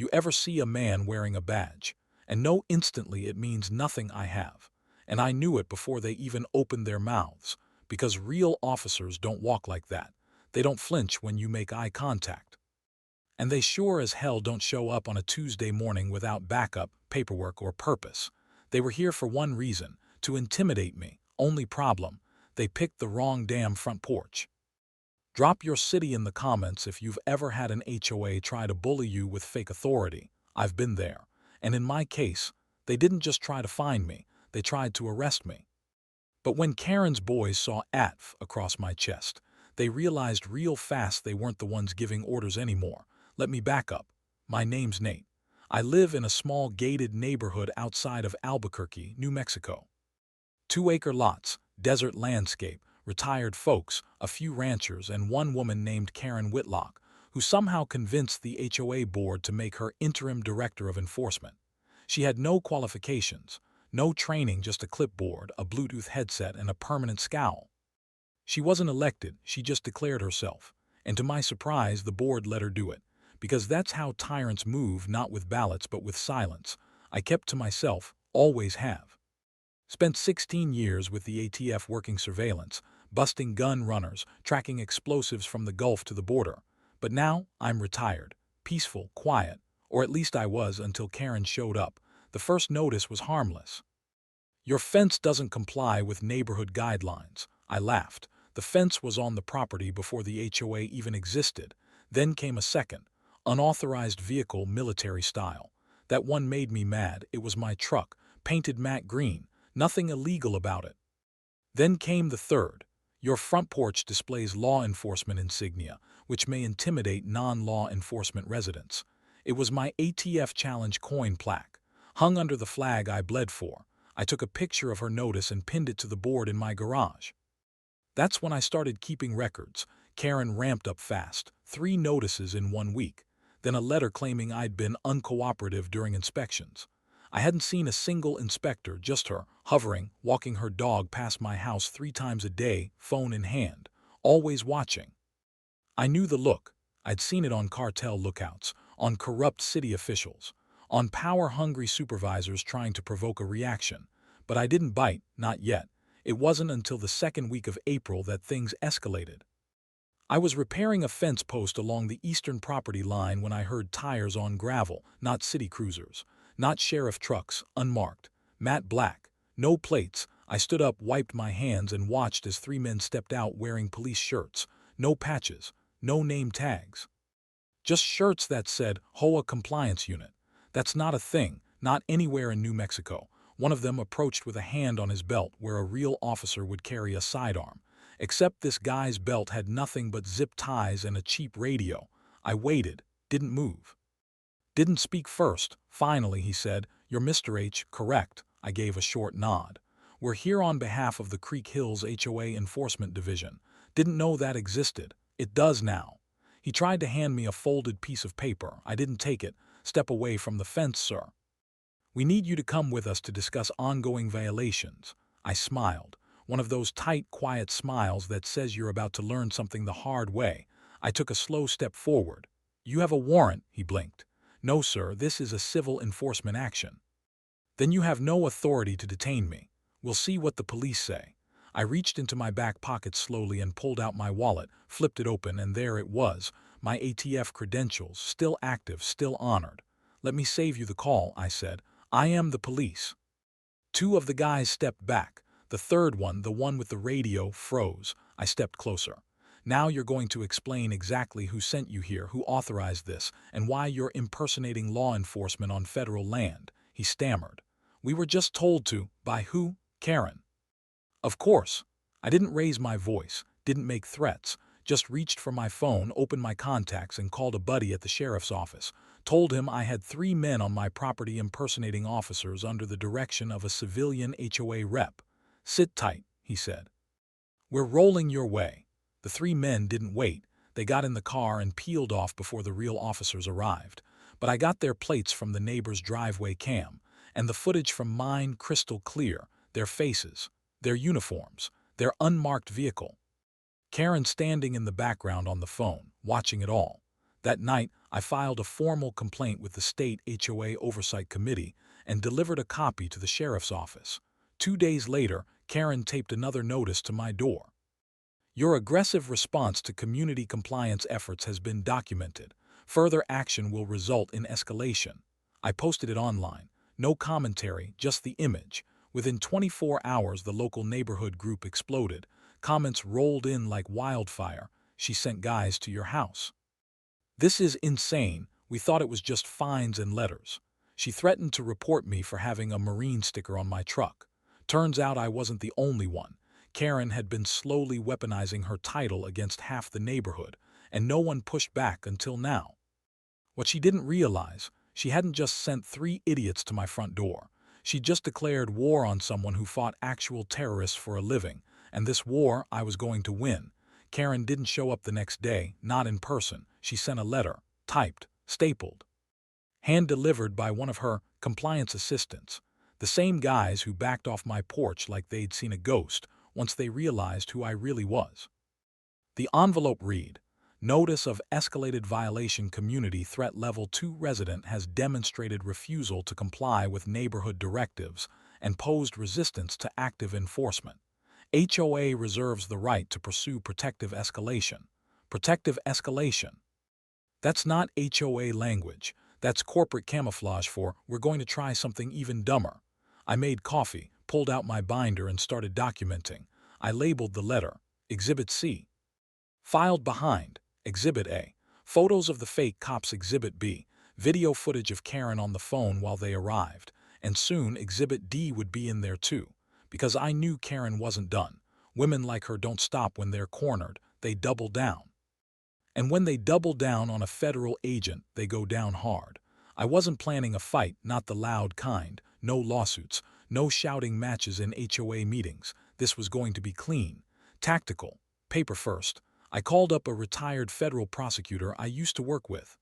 You ever see a man wearing a badge and know instantly it means nothing I have. And I knew it before they even opened their mouths, because real officers don't walk like that. They don't flinch when you make eye contact. And they sure as hell don't show up on a Tuesday morning without backup, paperwork, or purpose. They were here for one reason, to intimidate me. Only problem, they picked the wrong damn front porch. Drop your city in the comments if you've ever had an HOA try to bully you with fake authority. I've been there. And in my case, they didn't just try to find me, they tried to arrest me. But when Karen's boys saw ATF across my chest, they realized real fast they weren't the ones giving orders anymore. Let me back up. My name's Nate. I live in a small gated neighborhood outside of Albuquerque, New Mexico. 2-acre lots, desert landscape, retired folks, a few ranchers, and one woman named Karen Whitlock, who somehow convinced the HOA board to make her interim director of enforcement. She had no qualifications, no training, just a clipboard, a Bluetooth headset, and a permanent scowl. She wasn't elected, she just declared herself. And to my surprise, the board let her do it. Because that's how tyrants move, not with ballots but with silence. I kept to myself, always have. Spent 16 years with the ATF working surveillance, busting gun runners, tracking explosives from the Gulf to the border. But now I'm retired, peaceful, quiet, or at least I was until Karen showed up. The first notice was harmless. Your fence doesn't comply with neighborhood guidelines. I laughed. The fence was on the property before the HOA even existed. Then came a second. Unauthorized vehicle, military style. That one made me mad. It was my truck, painted matte green. Nothing illegal about it. Then came the third. Your front porch displays law enforcement insignia, which may intimidate non-law enforcement residents. It was my ATF challenge coin plaque, hung under the flag I bled for. I took a picture of her notice and pinned it to the board in my garage. That's when I started keeping records. Karen ramped up fast. 3 notices in 1 week. Then a letter claiming I'd been uncooperative during inspections. I hadn't seen a single inspector, just her, hovering, walking her dog past my house 3 times a day, phone in hand, always watching. I knew the look. I'd seen it on cartel lookouts, on corrupt city officials, on power-hungry supervisors trying to provoke a reaction. But I didn't bite, not yet. It wasn't until the second week of April that things escalated. I was repairing a fence post along the eastern property line when I heard tires on gravel, not city cruisers, not sheriff trucks, unmarked, matte black, no plates. I stood up, wiped my hands, and watched as 3 men stepped out wearing police shirts, no patches, no name tags. Just shirts that said HOA Compliance Unit. That's not a thing, not anywhere in New Mexico. One of them approached with a hand on his belt where a real officer would carry a sidearm. Except this guy's belt had nothing but zip ties and a cheap radio. I waited, didn't move. Didn't speak first. Finally, he said, "You're Mr. H, correct?" I gave a short nod. "We're here on behalf of the Creek Hills HOA Enforcement Division." Didn't know that existed. It does now. He tried to hand me a folded piece of paper. I didn't take it. "Step away from the fence, sir. We need you to come with us to discuss ongoing violations." I smiled. One of those tight, quiet smiles that says you're about to learn something the hard way. I took a slow step forward. "You have a warrant," he blinked. "No, sir, this is a civil enforcement action." "Then you have no authority to detain me. We'll see what the police say." I reached into my back pocket slowly and pulled out my wallet, flipped it open, and there it was, my ATF credentials, still active, still honored. "Let me save you the call," I said. "I am the police." 2 of the guys stepped back. The third one, the one with the radio, froze. I stepped closer. "Now you're going to explain exactly who sent you here, who authorized this, and why you're impersonating law enforcement on federal land," he stammered. "We were just told to." "By who?" "Karen." Of course. I didn't raise my voice, didn't make threats, just reached for my phone, opened my contacts, and called a buddy at the sheriff's office. Told him I had 3 men on my property impersonating officers under the direction of a civilian HOA rep. "Sit tight," he said. "We're rolling your way." The 3 men didn't wait. They got in the car and peeled off before the real officers arrived. But I got their plates from the neighbor's driveway cam, and the footage from mine crystal clear, their faces, their uniforms, their unmarked vehicle. Karen standing in the background on the phone, watching it all. That night, I filed a formal complaint with the state HOA Oversight Committee and delivered a copy to the sheriff's office. 2 days later, Karen taped another notice to my door. Your aggressive response to community compliance efforts has been documented. Further action will result in escalation. I posted it online. No commentary, just the image. Within 24 hours, the local neighborhood group exploded. Comments rolled in like wildfire. She sent guys to your house. This is insane. We thought it was just fines and letters. She threatened to report me for having a Marine sticker on my truck. Turns out I wasn't the only one. Karen had been slowly weaponizing her title against half the neighborhood, and no one pushed back until now. What she didn't realize, she hadn't just sent 3 idiots to my front door. She just declared war on someone who fought actual terrorists for a living, and this war I was going to win. Karen didn't show up the next day, not in person. She sent a letter, typed, stapled, hand-delivered by one of her compliance assistants, the same guys who backed off my porch like they'd seen a ghost once they realized who I really was. The envelope read, "Notice of escalated violation, community threat level 2 resident has demonstrated refusal to comply with neighborhood directives and posed resistance to active enforcement. HOA reserves the right to pursue protective escalation." Protective escalation. That's not HOA language. That's corporate camouflage for "we're going to try something even dumber." I made coffee, pulled out my binder, and started documenting. I labeled the letter, Exhibit C. Filed behind, Exhibit A. Photos of the fake cops. Exhibit B. Video footage of Karen on the phone while they arrived. And soon Exhibit D would be in there too. Because I knew Karen wasn't done. Women like her don't stop when they're cornered. They double down. And when they double down on a federal agent, they go down hard. I wasn't planning a fight, not the loud kind. No lawsuits, no shouting matches in HOA meetings. This was going to be clean, tactical, paper first. I called up a retired federal prosecutor I used to work with.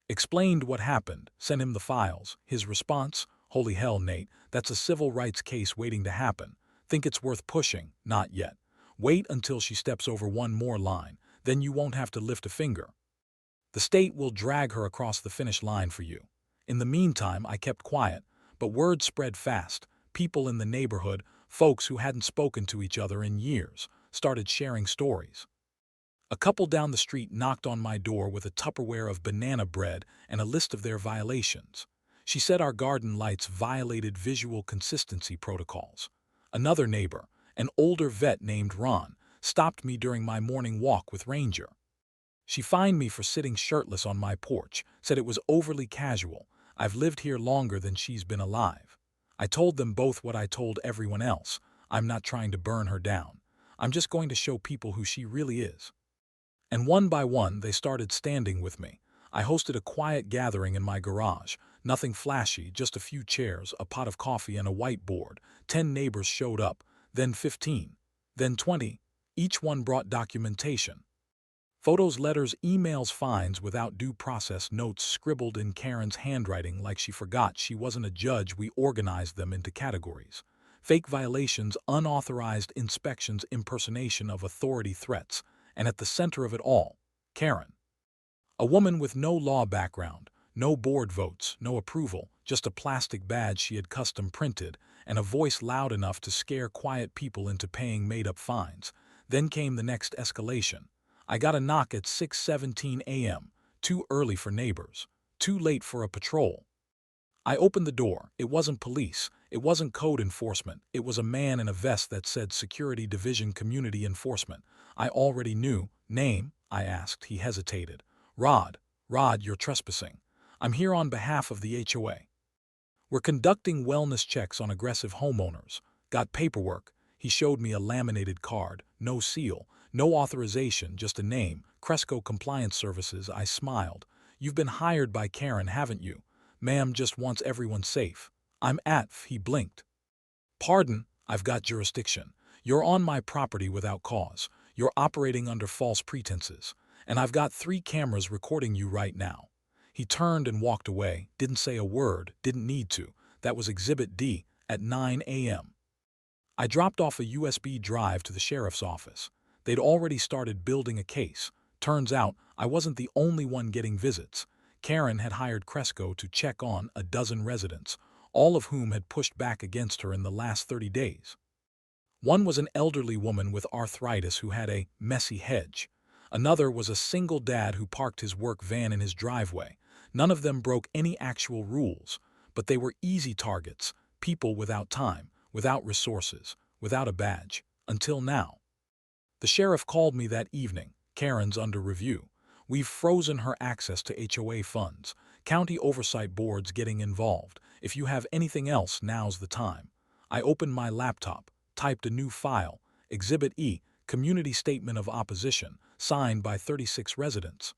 Explained what happened, sent him the files. His response, "Holy hell, Nate, that's a civil rights case waiting to happen. Think it's worth pushing? Not yet. Wait until she steps over one more line. Then you won't have to lift a finger. The state will drag her across the finish line for you." In the meantime, I kept quiet, but word spread fast. People in the neighborhood, folks who hadn't spoken to each other in years, started sharing stories. A couple down the street knocked on my door with a Tupperware of banana bread and a list of their violations. She said our garden lights violated visual consistency protocols. Another neighbor, an older vet named Ron, stopped me during my morning walk with Ranger. She fined me for sitting shirtless on my porch, said it was overly casual. I've lived here longer than she's been alive. I told them both what I told everyone else. I'm not trying to burn her down. I'm just going to show people who she really is. And one by one, they started standing with me. I hosted a quiet gathering in my garage. Nothing flashy, just a few chairs, a pot of coffee, and a whiteboard. 10 neighbors showed up, then 15, then 20. Each one brought documentation. Photos, letters, emails, fines without due process, notes scribbled in Karen's handwriting like she forgot she wasn't a judge. We organized them into categories. Fake violations, unauthorized inspections, impersonation of authority, threats, and at the center of it all, Karen. A woman with no law background, no board votes, no approval, just a plastic badge she had custom printed, and a voice loud enough to scare quiet people into paying made-up fines. Then came the next escalation. I got a knock at 6:17 a.m., too early for neighbors, too late for a patrol. I opened the door. It wasn't police. It wasn't code enforcement. It was a man in a vest that said Security Division Community Enforcement. I already knew. "Name?" I asked. He hesitated. "Rod. Rod, you're trespassing. I'm here on behalf of the HOA. We're conducting wellness checks on aggressive homeowners. Got paperwork." He showed me a laminated card. No seal, no authorization, just a name. Cresco Compliance Services. I smiled. "You've been hired by Karen, haven't you? Ma'am just wants everyone safe." "I'm ATF." He blinked. "Pardon, I've got jurisdiction. You're on my property without cause. You're operating under false pretenses. And I've got 3 cameras recording you right now." He turned and walked away, didn't say a word, didn't need to. That was Exhibit D at 9 a.m. I dropped off a USB drive to the sheriff's office. They'd already started building a case. Turns out I wasn't the only one getting visits. Karen had hired Cresco to check on a dozen residents, all of whom had pushed back against her in the last 30 days. One was an elderly woman with arthritis who had a messy hedge. Another was a single dad who parked his work van in his driveway. None of them broke any actual rules, but they were easy targets, people without time, without resources, without a badge. Until now. The sheriff called me that evening. Karen's under review. We've frozen her access to HOA funds. County oversight boards getting involved. If you have anything else, now's the time. I opened my laptop, typed a new file, Exhibit E, Community Statement of Opposition, signed by 36 residents.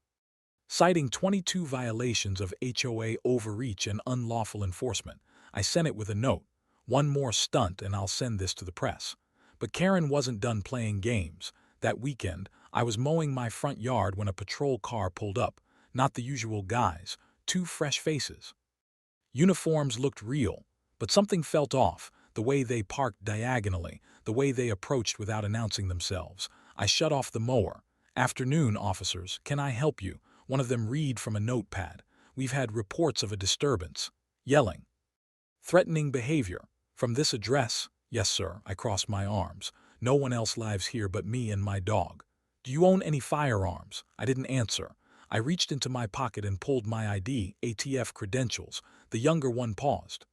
Citing 22 violations of HOA overreach and unlawful enforcement, I sent it with a note. One more stunt and I'll send this to the press. But Karen wasn't done playing games. That weekend, I was mowing my front yard when a patrol car pulled up. Not the usual guys, two fresh faces. Uniforms looked real, but something felt off. The way they parked diagonally, the way they approached without announcing themselves. I shut off the mower. "Afternoon, officers, can I help you?" One of them read from a notepad. "We've had reports of a disturbance." Yelling. "Threatening behavior. From this address?" "Yes, sir." I crossed my arms. "No one else lives here but me and my dog." "Do you own any firearms?" I didn't answer. I reached into my pocket and pulled my ID, ATF credentials. The younger one paused.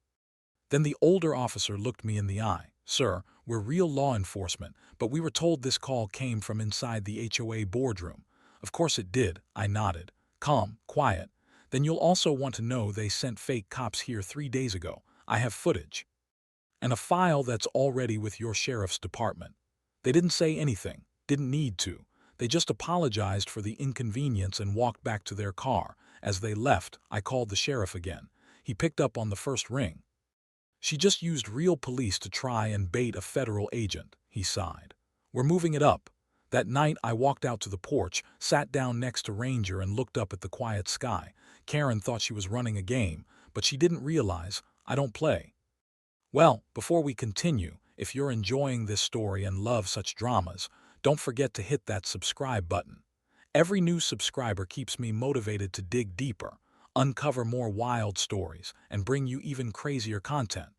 Then the older officer looked me in the eye. "Sir, we're real law enforcement, but we were told this call came from inside the HOA boardroom." "Of course it did," I nodded. "Calm, quiet. Then you'll also want to know they sent fake cops here 3 days ago. I have footage. And a file that's already with your sheriff's department." They didn't say anything, didn't need to. They just apologized for the inconvenience and walked back to their car. As they left, I called the sheriff again. He picked up on the first ring. "She just used real police to try and bait a federal agent," he sighed. "We're moving it up." That night I walked out to the porch, sat down next to Ranger and looked up at the quiet sky. Karen thought she was running a game, but she didn't realize I don't play. Well, before we continue, if you're enjoying this story and love such dramas, don't forget to hit that subscribe button. Every new subscriber keeps me motivated to dig deeper, uncover more wild stories, and bring you even crazier content.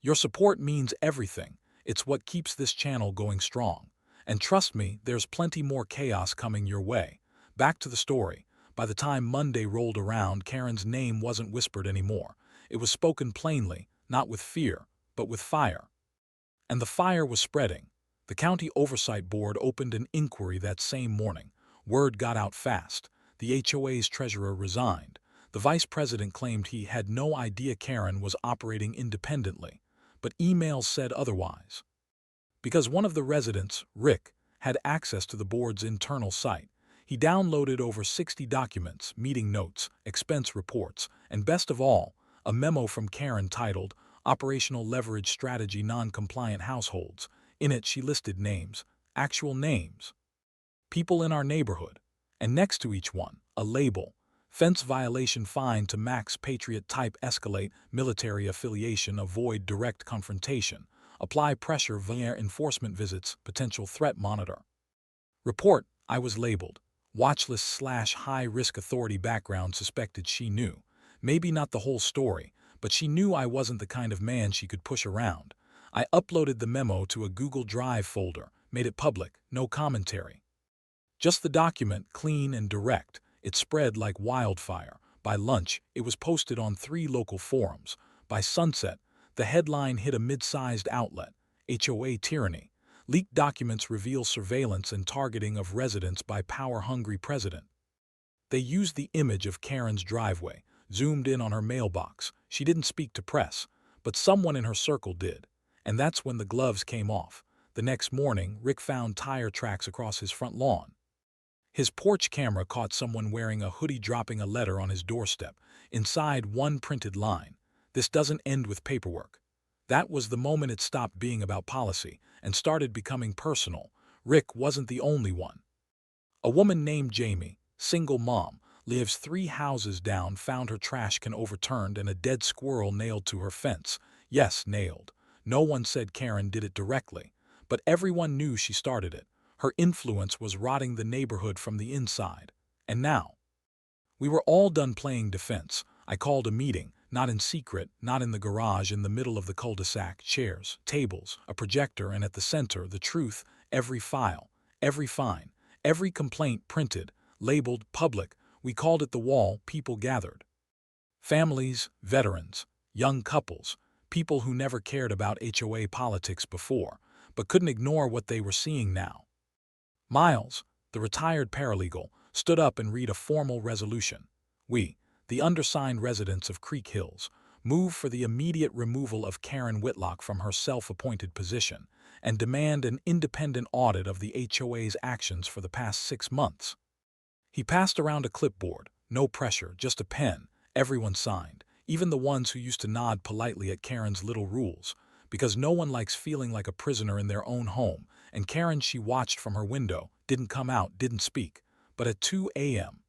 Your support means everything. It's what keeps this channel going strong. And trust me, there's plenty more chaos coming your way. Back to the story. By the time Monday rolled around, Karen's name wasn't whispered anymore. It was spoken plainly, not with fear, but with fire. And the fire was spreading. The County Oversight Board opened an inquiry that same morning. Word got out fast. The HOA's treasurer resigned. The vice president claimed he had no idea Karen was operating independently, but emails said otherwise. Because one of the residents, Rick, had access to the board's internal site, he downloaded over 60 documents, meeting notes, expense reports, and best of all, a memo from Karen titled Operational Leverage Strategy Non-Compliant Households. In it she listed names, actual names, people in our neighborhood, and next to each one, a label. Fence violation fine to max Patriot type escalate military affiliation avoid direct confrontation. Apply pressure via enforcement visits potential threat monitor. Report, I was labeled. Watchlist/high-risk authority background suspected she knew. Maybe not the whole story, but she knew I wasn't the kind of man she could push around. I uploaded the memo to a Google Drive folder, made it public, no commentary. Just the document, clean and direct. It spread like wildfire. By lunch, it was posted on 3 local forums. By sunset, the headline hit a mid-sized outlet. HOA tyranny. Leaked documents reveal surveillance and targeting of residents by power-hungry president. They used the image of Karen's driveway, zoomed in on her mailbox. She didn't speak to press, but someone in her circle did. And that's when the gloves came off. The next morning, Rick found tire tracks across his front lawn. His porch camera caught someone wearing a hoodie dropping a letter on his doorstep. Inside, one printed line. "This doesn't end with paperwork." That was the moment it stopped being about policy and started becoming personal. Rick wasn't the only one. A woman named Jamie, single mom, lives 3 houses down, found her trash can overturned and a dead squirrel nailed to her fence. Yes, nailed. No one said Karen did it directly, but everyone knew she started it. Her influence was rotting the neighborhood from the inside. And now, we were all done playing defense. I called a meeting, not in secret, not in the garage, in the middle of the cul-de-sac, chairs, tables, a projector, and at the center, the truth, every file, every fine, every complaint printed, labeled public. We called it the wall. People gathered. Families, veterans, young couples, people who never cared about HOA politics before, but couldn't ignore what they were seeing now. Miles, the retired paralegal, stood up and read a formal resolution. We, the undersigned residents of Creek Hills, move for the immediate removal of Karen Whitlock from her self-appointed position and demand an independent audit of the HOA's actions for the past 6 months. He passed around a clipboard, no pressure, just a pen. Everyone signed, even the ones who used to nod politely at Karen's little rules, because no one likes feeling like a prisoner in their own home, and Karen, she watched from her window, didn't come out, didn't speak. But at 2 a.m.,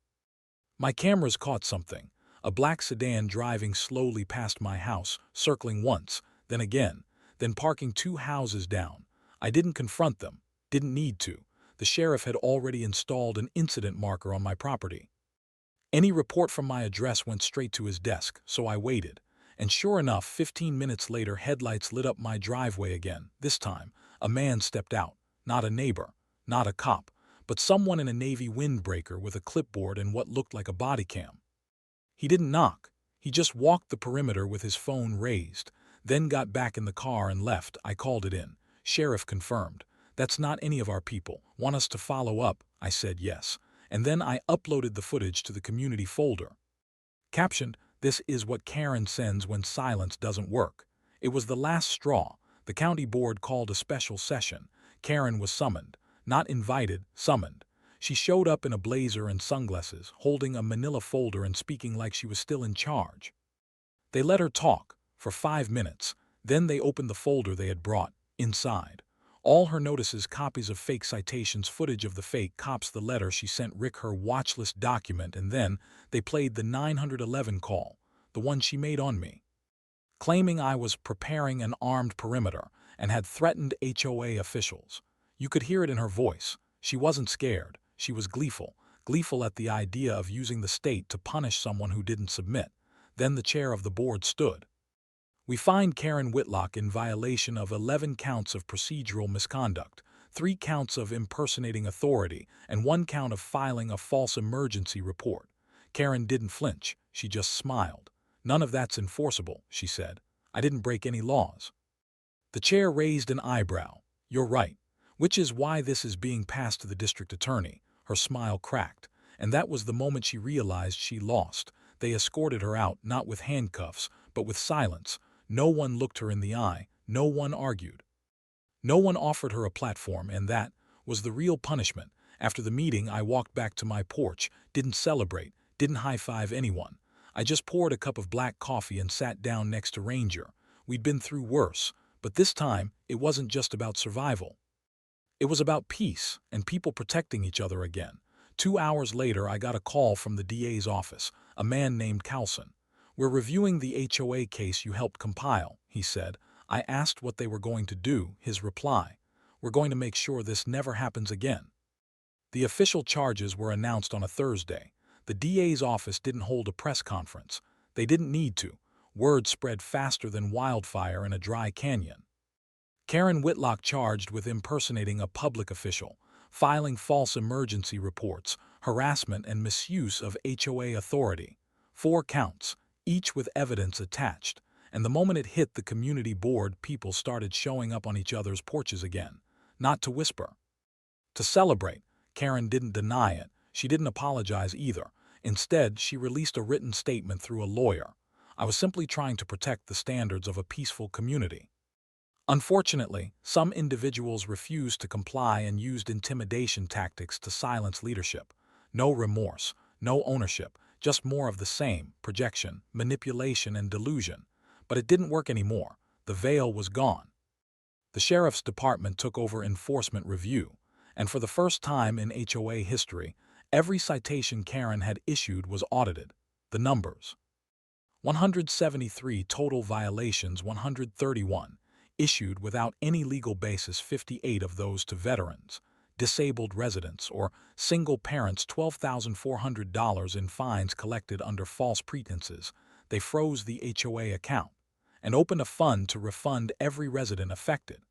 my cameras caught something, a black sedan driving slowly past my house, circling once, then again, then parking 2 houses down. I didn't confront them, didn't need to. The sheriff had already installed an incident marker on my property. Any report from my address went straight to his desk, so I waited. And sure enough, 15 minutes later, headlights lit up my driveway again. This time, a man stepped out, not a neighbor, not a cop, but someone in a navy windbreaker with a clipboard and what looked like a body cam. He didn't knock. He just walked the perimeter with his phone raised, then got back in the car and left. I called it in. Sheriff confirmed. That's not any of our people. Want us to follow up? I said yes. And then I uploaded the footage to the community folder. Captioned, "This is what Karen sends when silence doesn't work." It was the last straw. The county board called a special session. Karen was summoned. Not invited, summoned. She showed up in a blazer and sunglasses, holding a manila folder and speaking like she was still in charge. They let her talk for 5 minutes. Then they opened the folder they had brought. Inside, all her notices, copies of fake citations, footage of the fake cops, the letter she sent Rick, her watch list document, and then they played the 911 call, the one she made on me, claiming I was preparing an armed perimeter and had threatened HOA officials. You could hear it in her voice. She wasn't scared. She was gleeful, gleeful at the idea of using the state to punish someone who didn't submit. Then the chair of the board stood. "We find Karen Whitlock in violation of 11 counts of procedural misconduct, 3 counts of impersonating authority, and 1 count of filing a false emergency report." Karen didn't flinch. She just smiled. "None of that's enforceable," she said. "I didn't break any laws." The chair raised an eyebrow. "You're right. Which is why this is being passed to the district attorney." Her smile cracked, and that was the moment she realized she lost. They escorted her out, not with handcuffs, but with silence. No one looked her in the eye. No one argued. No one offered her a platform, and that was the real punishment. After the meeting, I walked back to my porch, didn't celebrate, didn't high-five anyone. I just poured a cup of black coffee and sat down next to Ranger. We'd been through worse, but this time it wasn't just about survival. It was about peace and people protecting each other again. 2 hours later, I got a call from the DA's office, a man named Carlson. "We're reviewing the HOA case you helped compile," he said. I asked what they were going to do. His reply, "We're going to make sure this never happens again." The official charges were announced on a Thursday. The DA's office didn't hold a press conference. They didn't need to. Word spread faster than wildfire in a dry canyon. Karen Whitlock charged with impersonating a public official, filing false emergency reports, harassment, and misuse of HOA authority. 4 counts, each with evidence attached. And the moment it hit the community board, people started showing up on each other's porches again. Not to whisper. To celebrate. Karen didn't deny it. She didn't apologize either. Instead, she released a written statement through a lawyer. "I was simply trying to protect the standards of a peaceful community." Unfortunately, some individuals refused to comply and used intimidation tactics to silence leadership. No remorse, no ownership, just more of the same: projection, manipulation, and delusion. But it didn't work anymore. The veil was gone. The sheriff's department took over enforcement review, and for the first time in HOA history, every citation Karen had issued was audited. The numbers: 173 total violations, 131 issued without any legal basis, 58 of those to veterans. disabled residents, or single parents $12,400 in fines collected under false pretenses, they froze the HOA account and opened a fund to refund every resident affected.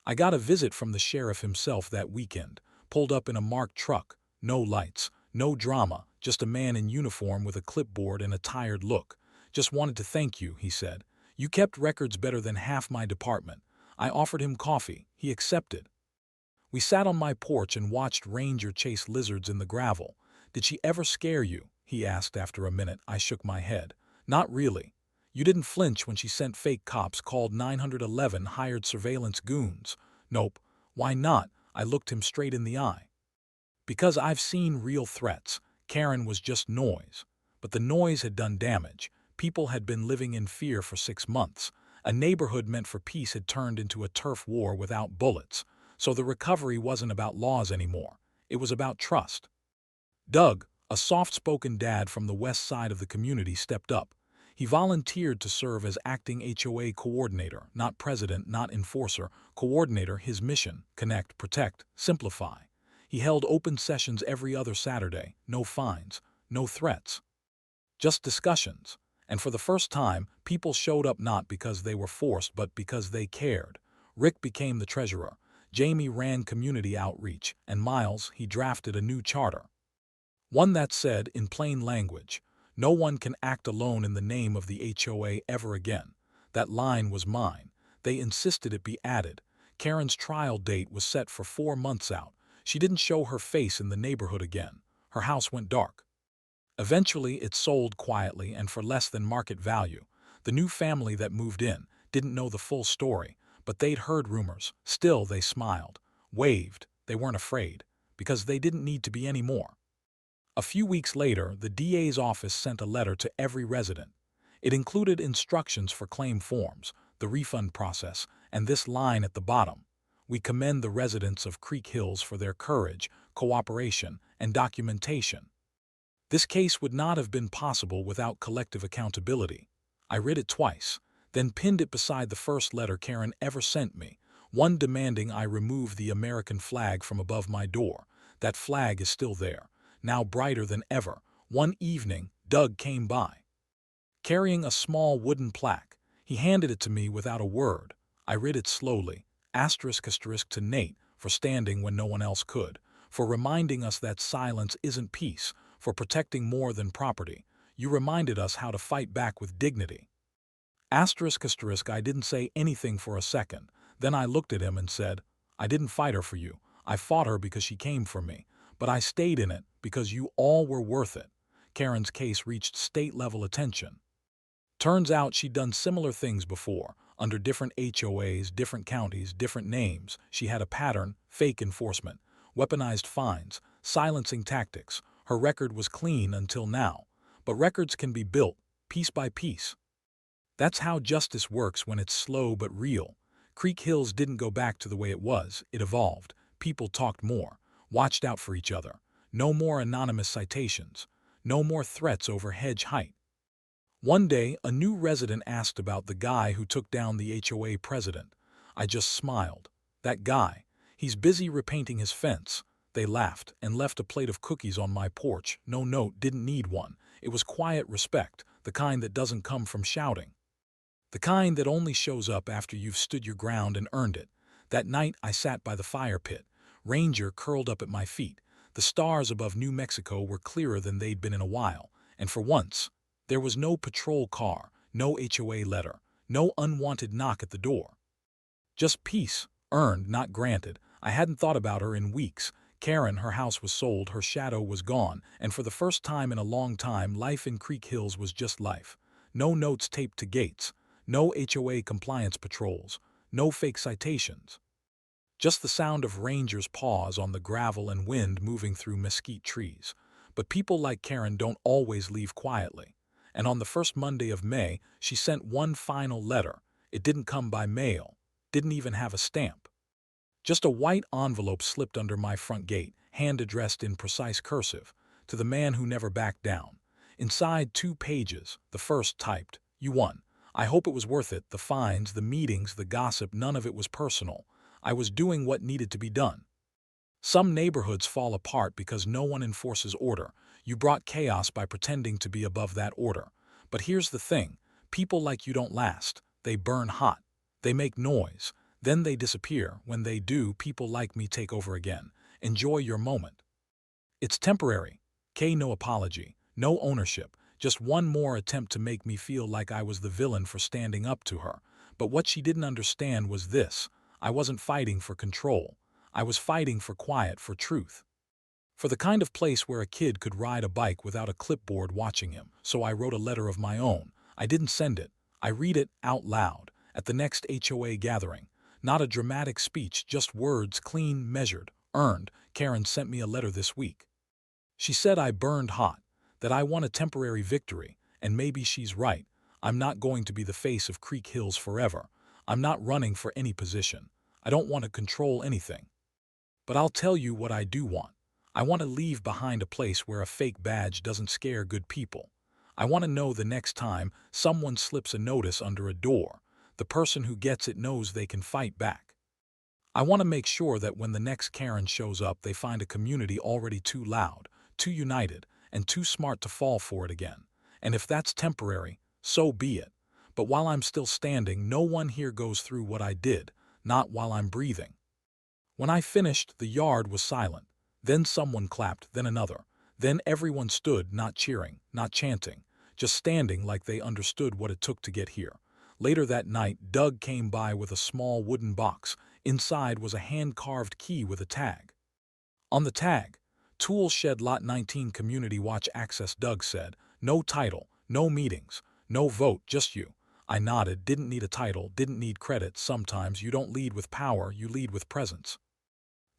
I got a visit from the sheriff himself that weekend, pulled up in a marked truck, no lights, no drama, just a man in uniform with a clipboard and a tired look. "Just wanted to thank you," he said. "You kept records better than half my department." I offered him coffee. He accepted. We sat on my porch and watched Ranger chase lizards in the gravel. "Did she ever scare you?" he asked after a minute. I shook my head. "Not really." "You didn't flinch when she sent fake cops, called 911, hired surveillance goons?" "Nope." "Why not?" I looked him straight in the eye. "Because I've seen real threats. Karen was just noise." But the noise had done damage. People had been living in fear for 6 months. A neighborhood meant for peace had turned into a turf war without bullets. So the recovery wasn't about laws anymore. It was about trust. Doug, a soft-spoken dad from the west side of the community, stepped up. He volunteered to serve as acting HOA coordinator, not president, not enforcer, coordinator. His mission: connect, protect, simplify. He held open sessions every other Saturday, no fines, no threats, just discussions. And for the first time, people showed up not because they were forced, but because they cared. Rick became the treasurer. Jamie ran community outreach, and Miles, he drafted a new charter. One that said, in plain language, no one can act alone in the name of the HOA ever again. That line was mine. They insisted it be added. Karen's trial date was set for 4 months out. She didn't show her face in the neighborhood again. Her house went dark. Eventually, it sold quietly and for less than market value. The new family that moved in didn't know the full story, but they'd heard rumors. Still, they smiled, waved. They weren't afraid, because they didn't need to be anymore. A few weeks later, the DA's office sent a letter to every resident. It included instructions for claim forms, the refund process, and this line at the bottom: "We commend the residents of Creek Hills for their courage, cooperation, and documentation." This case would not have been possible without collective accountability. I read it twice, then pinned it beside the first letter Karen ever sent me, one demanding I remove the American flag from above my door. That flag is still there, now brighter than ever. One evening, Doug came by, carrying a small wooden plaque. He handed it to me without a word. I read it slowly. Asterisk to Nate, for standing when no one else could, for reminding us that silence isn't peace, for protecting more than property. You reminded us how to fight back with dignity. Asterisk. I didn't say anything for a second. Then I looked at him and said, "I didn't fight her for you. I fought her because she came for me. But I stayed in it because you all were worth it." Karen's case reached state-level attention. Turns out she'd done similar things before, under different HOAs, different counties, different names. She had a pattern: fake enforcement, weaponized fines, silencing tactics. Her record was clean until now. But records can be built, piece by piece. That's how justice works when it's slow but real. Creek Hills didn't go back to the way it was. It evolved. People talked more, watched out for each other. No more anonymous citations. No more threats over hedge height. One day, a new resident asked about the guy who took down the HOA president. I just smiled. "That guy. He's busy repainting his fence." They laughed and left a plate of cookies on my porch. No note, didn't need one. It was quiet respect, the kind that doesn't come from shouting. The kind that only shows up after you've stood your ground and earned it. That night, I sat by the fire pit. Ranger curled up at my feet. The stars above New Mexico were clearer than they'd been in a while, and for once, there was no patrol car, no HOA letter, no unwanted knock at the door. Just peace, earned, not granted. I hadn't thought about her in weeks. Karen, her house was sold, her shadow was gone, and for the first time in a long time, life in Creek Hills was just life. No notes taped to gates, no HOA compliance patrols, no fake citations. Just the sound of Ranger's paws on the gravel and wind moving through mesquite trees. But people like Karen don't always leave quietly. And on the first Monday of May, she sent one final letter. It didn't come by mail, didn't even have a stamp. Just a white envelope slipped under my front gate, hand addressed in precise cursive, to the man who never backed down. Inside, 2 pages, the first typed, "You won. I hope it was worth it. The fines, the meetings, the gossip, none of it was personal. I was doing what needed to be done." Some neighborhoods fall apart because no one enforces order. You brought chaos by pretending to be above that order. But here's the thing. People like you don't last. They burn hot. They make noise. Then they disappear. When they do, people like me take over again. Enjoy your moment. It's temporary. No apology. No ownership. Just one more attempt to make me feel like I was the villain for standing up to her. But what she didn't understand was this. I wasn't fighting for control. I was fighting for quiet, for truth. For the kind of place where a kid could ride a bike without a clipboard watching him. So I wrote a letter of my own. I didn't send it. I read it out loud at the next HOA gathering. Not a dramatic speech, just words, clean, measured, earned. Karen sent me a letter this week. She said I burned hot, that I won a temporary victory, and maybe she's right. I'm not going to be the face of Creek Hills forever. I'm not running for any position. I don't want to control anything. But I'll tell you what I do want. I want to leave behind a place where a fake badge doesn't scare good people. I want to know the next time someone slips a notice under a door, the person who gets it knows they can fight back. I want to make sure that when the next Karen shows up, they find a community already too loud, too united, and too smart to fall for it again. And if that's temporary, so be it. But while I'm still standing, no one here goes through what I did, not while I'm breathing. When I finished, the yard was silent. Then someone clapped, then another. Then everyone stood, not cheering, not chanting, just standing like they understood what it took to get here. Later that night, Doug came by with a small wooden box. Inside was a hand-carved key with a tag. On the tag, Tool Shed Lot 19 Community Watch Access. Doug said, no title, no meetings, no vote, just you. I nodded, didn't need a title, didn't need credit. Sometimes you don't lead with power, you lead with presence.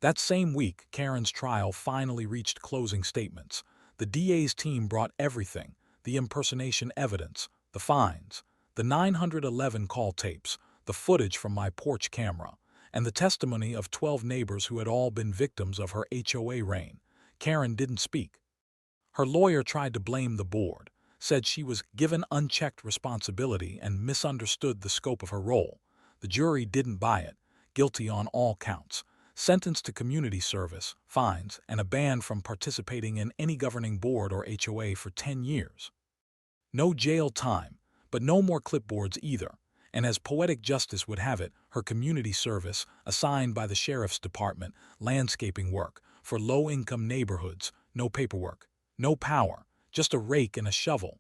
That same week, Karen's trial finally reached closing statements. The DA's team brought everything, the impersonation evidence, the fines, the 911 call tapes, the footage from my porch camera, and the testimony of 12 neighbors who had all been victims of her HOA reign. Karen didn't speak. Her lawyer tried to blame the board, said she was given unchecked responsibility and misunderstood the scope of her role. The jury didn't buy it, guilty on all counts, sentenced to community service, fines, and a ban from participating in any governing board or HOA for 10 years. No jail time, but no more clipboards either. And as poetic justice would have it, her community service, assigned by the sheriff's department, landscaping work, for low-income neighborhoods, no paperwork, no power, just a rake and a shovel.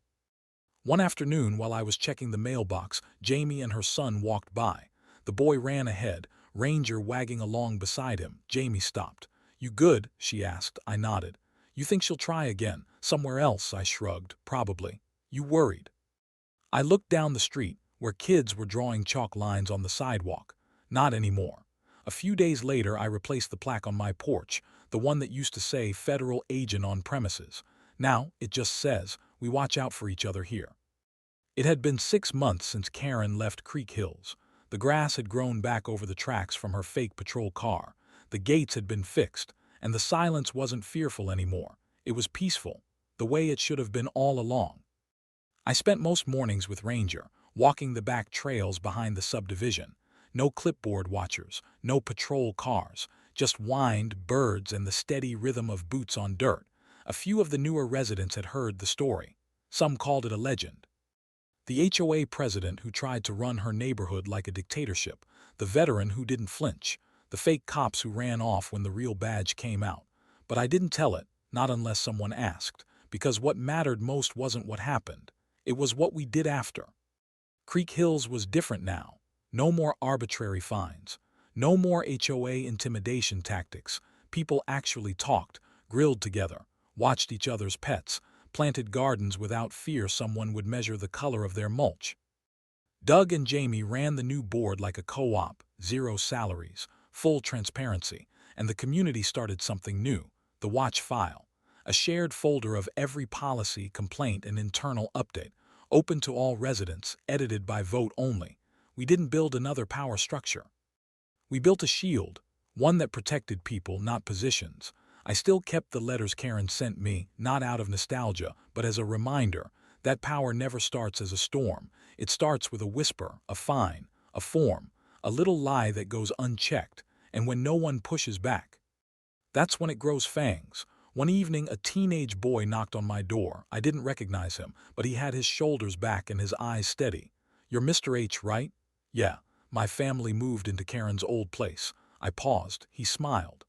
One afternoon, while I was checking the mailbox, Jamie and her son walked by. The boy ran ahead, Ranger wagging along beside him. Jamie stopped. You good? She asked. I nodded. You think she'll try again? Somewhere else? I shrugged. Probably. You worried? I looked down the street, where kids were drawing chalk lines on the sidewalk. Not anymore. A few days later, I replaced the plaque on my porch, the one that used to say Federal Agent on Premises. Now, it just says, we watch out for each other here. It had been 6 months since Karen left Creek Hills. The grass had grown back over the tracks from her fake patrol car. The gates had been fixed, and the silence wasn't fearful anymore. It was peaceful, the way it should have been all along. I spent most mornings with Ranger, walking the back trails behind the subdivision. No clipboard watchers, no patrol cars, just wind, birds, and the steady rhythm of boots on dirt. A few of the newer residents had heard the story. Some called it a legend. The HOA president who tried to run her neighborhood like a dictatorship, the veteran who didn't flinch, the fake cops who ran off when the real badge came out. But I didn't tell it, not unless someone asked, because what mattered most wasn't what happened. It was what we did after. Creek Hills was different now. No more arbitrary fines. No more HOA intimidation tactics. People actually talked, grilled together, watched each other's pets, planted gardens without fear someone would measure the color of their mulch. Doug and Jamie ran the new board like a co-op, 0 salaries, full transparency, and the community started something new, the watch file, a shared folder of every policy, complaint, and internal update, open to all residents, edited by vote only. We didn't build another power structure. We built a shield, one that protected people, not positions. I still kept the letters Karen sent me, not out of nostalgia, but as a reminder that power never starts as a storm. It starts with a whisper, a fine, a form, a little lie that goes unchecked, and when no one pushes back. That's when it grows fangs. One evening, a teenage boy knocked on my door. I didn't recognize him, but he had his shoulders back and his eyes steady. "You're Mr. H, right?" "Yeah. My family moved into Karen's old place." I paused. He smiled.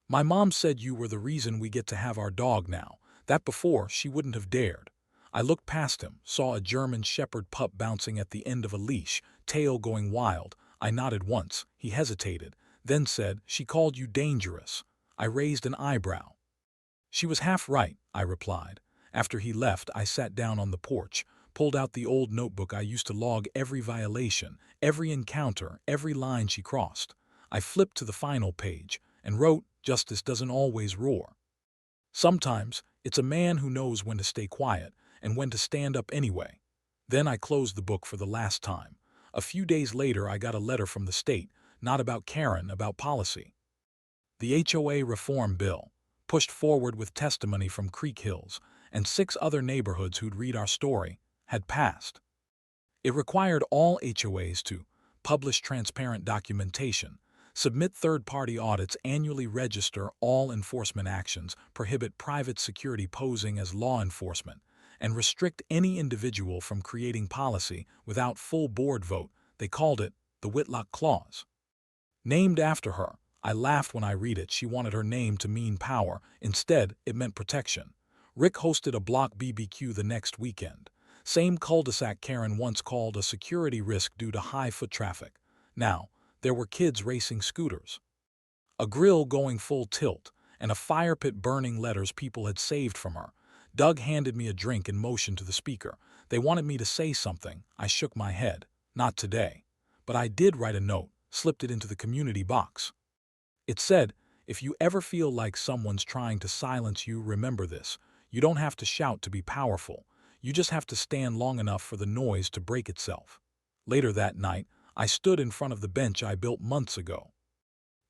"My mom said you were the reason we get to have our dog now. That before, she wouldn't have dared." I looked past him, saw a German shepherd pup bouncing at the end of a leash, tail going wild. I nodded once. He hesitated, then said, "She called you dangerous." I raised an eyebrow. "She was half right," I replied. After he left, I sat down on the porch, pulled out the old notebook I used to log every violation, every encounter, every line she crossed. I flipped to the final page and wrote, "Justice doesn't always roar. Sometimes it's a man who knows when to stay quiet and when to stand up anyway." Then I closed the book for the last time. A few days later, I got a letter from the state, not about Karen, about policy. The HOA reform bill, pushed forward with testimony from Creek Hills and 6 other neighborhoods who'd read our story, had passed. It required all HOAs to publish transparent documentation, submit third-party audits, annually register all enforcement actions, prohibit private security posing as law enforcement, and restrict any individual from creating policy without full board vote. They called it the Whitlock Clause. Named after her. I laughed when I read it. She wanted her name to mean power. Instead, it meant protection. Rick hosted a block BBQ the next weekend. Same cul-de-sac Karen once called a security risk due to high foot traffic. Now, there were kids racing scooters, a grill going full tilt, and a fire pit burning letters people had saved from her. Doug handed me a drink and motioned to the speaker. They wanted me to say something. I shook my head. Not today. But I did write a note, slipped it into the community box. It said, "If you ever feel like someone's trying to silence you, remember this. You don't have to shout to be powerful. You just have to stand long enough for the noise to break itself." Later that night, I stood in front of the bench I built months ago.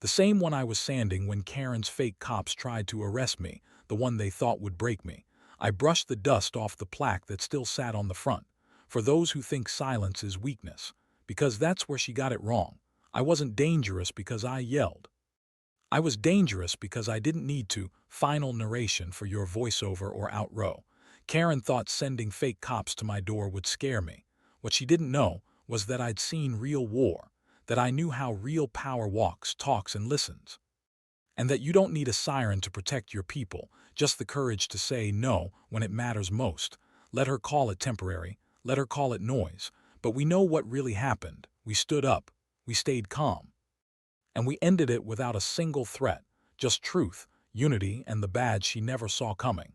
The same one I was sanding when Karen's fake cops tried to arrest me, the one they thought would break me. I brushed the dust off the plaque that still sat on the front. "For those who think silence is weakness." Because that's where she got it wrong. I wasn't dangerous because I yelled. I was dangerous because I didn't need to. Final narration for your voiceover or outrow. Karen thought sending fake cops to my door would scare me. What she didn't know was that I'd seen real war, that I knew how real power walks, talks, and listens. And that you don't need a siren to protect your people, just the courage to say no when it matters most. Let her call it temporary, let her call it noise, but we know what really happened. We stood up, we stayed calm. And we ended it without a single threat, just truth, unity, and the badge she never saw coming.